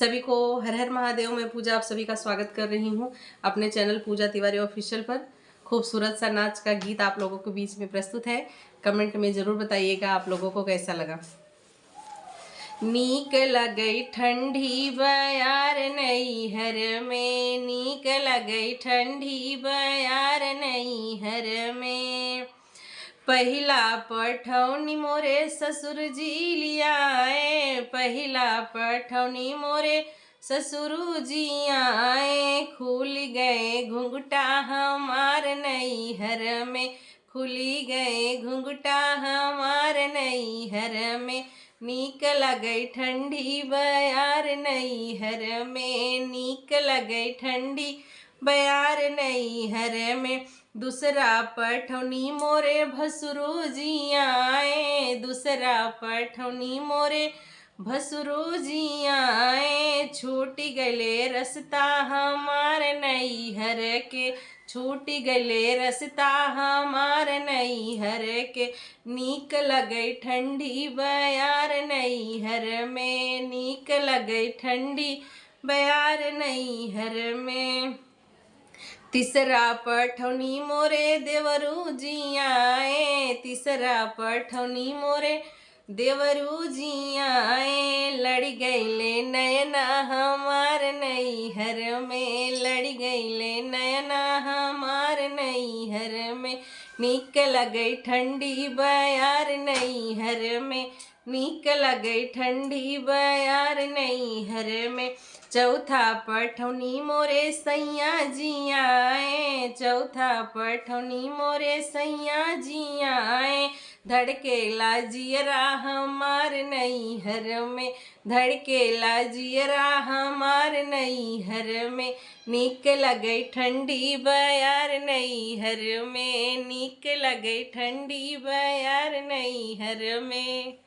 सभी को हर हर महादेव। मैं पूजा आप सभी का स्वागत कर रही हूँ अपने चैनल पूजा तिवारी ऑफिशियल पर। खूबसूरत सा नाच का गीत आप लोगों के बीच में प्रस्तुत है। कमेंट में ज़रूर बताइएगा आप लोगों को कैसा लगा। नीक लगई ठंडी बयार नैहर में, नीक लगई ठंडी बयार नैहर में। पहिला पठौनी मोरे ससुर जी लियाए, पहिला पठौनी मोरे ससुर जी आए। खुल गए घुंघटा हमार नैहर में, खुली गए घुंघटा हमार नैहर में। नीक लगई ठंडी बयार नैहर में, नीक लगई ठंडी बयार नैहर में। दूसरा पठौनी मोरे भसुरो जी आए, दूसरा पठौनी मोरे भसुरो जी आए। छूट गले रस्ता हमार नैहर के, छूट गले रस्ता हमार नैहर के। नीक लगई ठंडी बयार नैहर में, नीक लगई ठंडी बयार नैहर में। तीसरा पठौनी मोरे देवरू जी आए, तीसरा पठौनी मोरे देवरू जी आए। लड़ गईले नयना हमार नैहर में, लड़ गईले नयना हमार नैहर में। नीक लगई ठंडी बयार नैहर में, नीक लगई ठंडी बयार नैहर में। चौथा पठौनी मोरे सैया जी आए, चौथा पठौनी मोरे सैया जी आए। धड़केला जियरा हमार नैहर में, धड़केला जियरा हमार नैहर में। नीक लगई ठंडी बयार नैहर में, नीक लगई ठंडी बयार नैहर में।